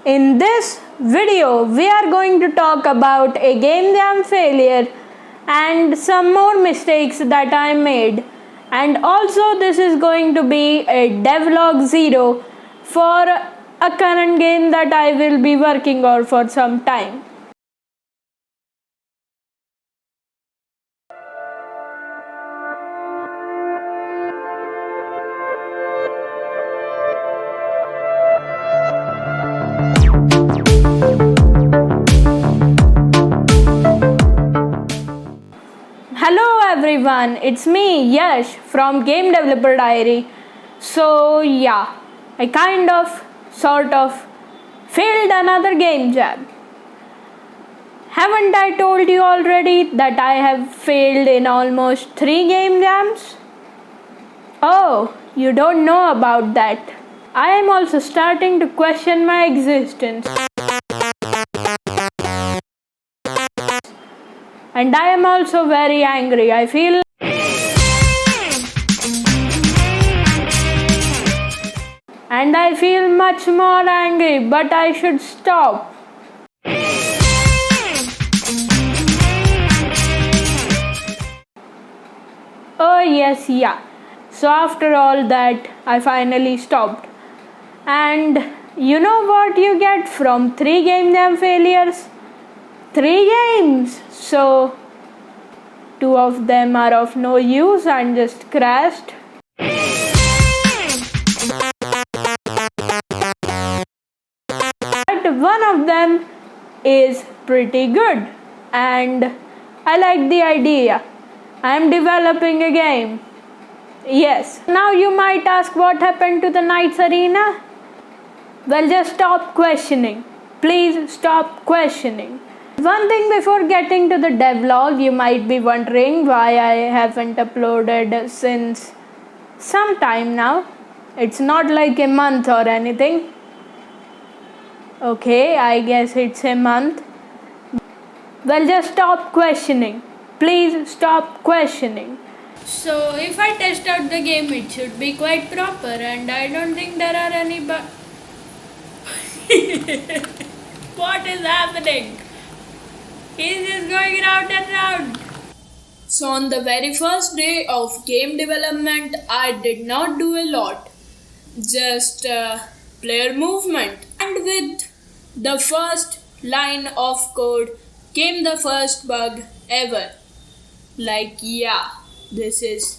In this video, we are going to talk about a game jam failure and some more mistakes that I made. And also, this is going to be a devlog 0 for a current game that I will be working on for some time. Hello everyone, it's me Yash from Game Developer Diary. So yeah, I sort of failed another game jam. Haven't I told you already that I have failed in almost 3 game jams? Oh, you don't know about that. I am also starting to question my existence. And I am also very angry. I feel much more angry, but I should stop. Oh yes, yeah. So after all that, I finally stopped. And you know what you get from 3 game jam failures? 3 games. So 2 of them are of no use and just crashed. But one of them is pretty good and I like the idea. I am developing a game. Yes. Now you might ask what happened to the Knights Arena? Well, just stop questioning. Please stop questioning. One thing before getting to the devlog, you might be wondering why I haven't uploaded since some time now. It's not like a month or anything. Okay, I guess it's a month. Well, just stop questioning. Please stop questioning. So, if I test out the game, it should be quite proper, and I don't think there are any What is happening? He's just going round and round. So on the very first day of game development, I did not do a lot. Just player movement. And with the first line of code came the first bug ever. Like, yeah, this is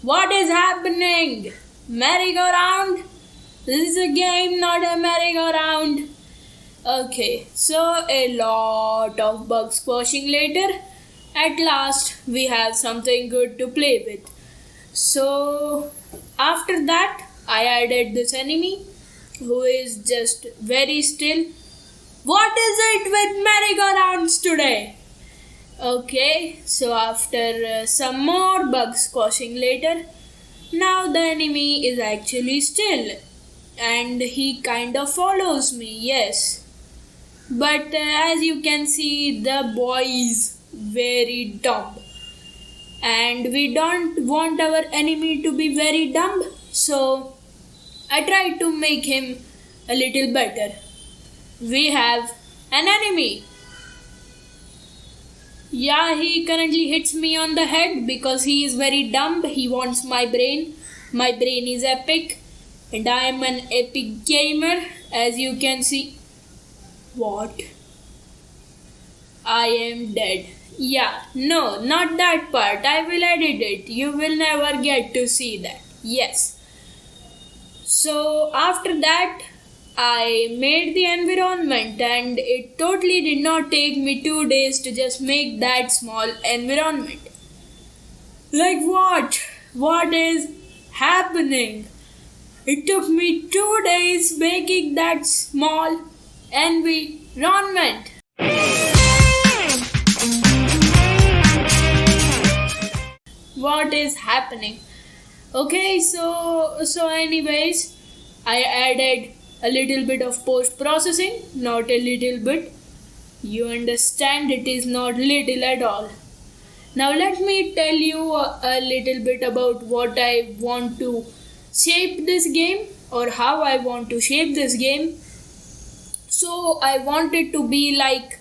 what is happening? Merry-go-round? This is a game, not a merry-go-round. Okay, so a lot of bug squashing later, at last we have something good to play with. So after that, I added this enemy who is just very still. What is it with merry-go-rounds today? Okay, so after some more bug squashing later, now the enemy is actually still and he kind of follows me, yes. But as you can see, the boy is very dumb. And we don't want our enemy to be very dumb. So I tried to make him a little better. We have an enemy. Yeah, he currently hits me on the head because he is very dumb. He wants my brain. My brain is epic. And I am an epic gamer, as you can see. What? I am dead. Yeah, no, not that part. I will edit it. You will never get to see that. Yes. So after that, I made the environment and it totally did not take me 2 days to just make that small environment. Like what? What is happening? It took me 2 days making that small environment. What is happening? Okay, so anyways, I added a little bit of post-processing, not a little bit. You understand, it is not little at all. Now let me tell you a little bit about what I want to shape this game or how I want to shape this game. So I want it to be like,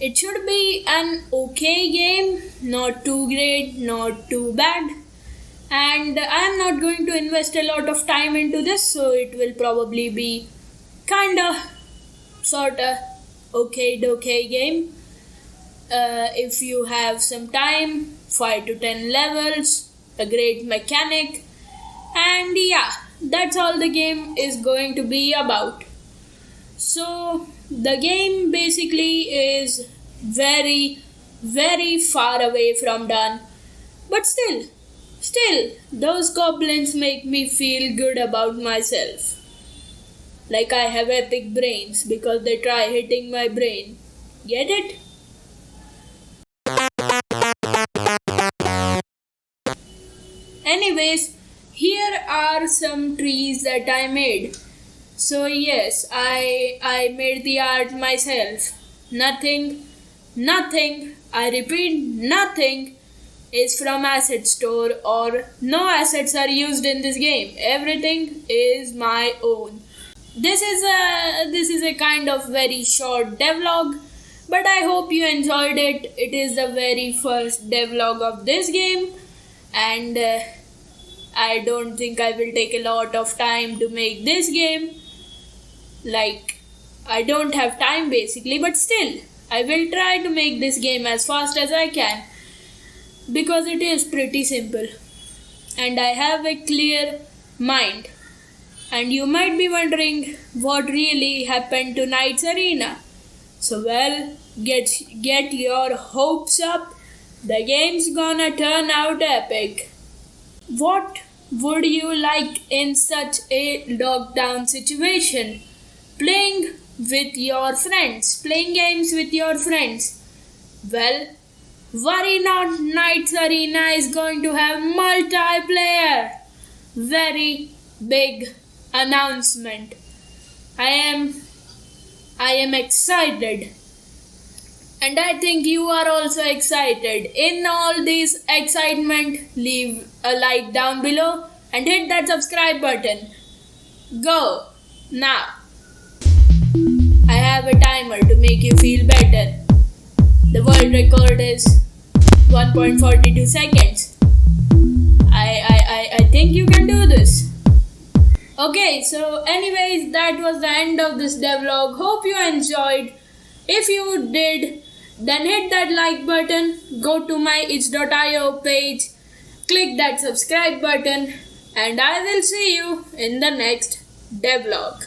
it should be an okay game, not too great, not too bad. And I am not going to invest a lot of time into this, so it will probably be kinda, sorta, okay game. If you have some time, 5 to 10 levels, a great mechanic, and yeah, that's all the game is going to be about. So, the game basically is very far away from done, but still, those goblins make me feel good about myself. Like I have epic brains because they try hitting my brain. Get it? Anyways, here are some trees that I made. So yes, I made the art myself. Nothing, I repeat, nothing is from asset store, or no assets are used in this game. Everything is my own. This is a kind of very short devlog, but I hope you enjoyed it. It is the very first devlog of this game, and I don't think I will take a lot of time to make this game. Like, I don't have time basically, but still, I will try to make this game as fast as I can because it is pretty simple and I have a clear mind. And you might be wondering what really happened to Knight's Arena. So well, get your hopes up. The game's gonna turn out epic. What would you like in such a lockdown situation? Playing games with your friends. Well, worry not, Knight's Arena is going to have multiplayer. Very big announcement. I am excited. And I think you are also excited. In all this excitement, leave a like down below and hit that subscribe button. Go now. I have a timer to make you feel better. The world record is 1.42 seconds. I think you can do this. Okay, so anyways, that was the end of this devlog. Hope you enjoyed. If you did, then hit that like button, go to my itch.io page, click that subscribe button, and I will see you in the next devlog.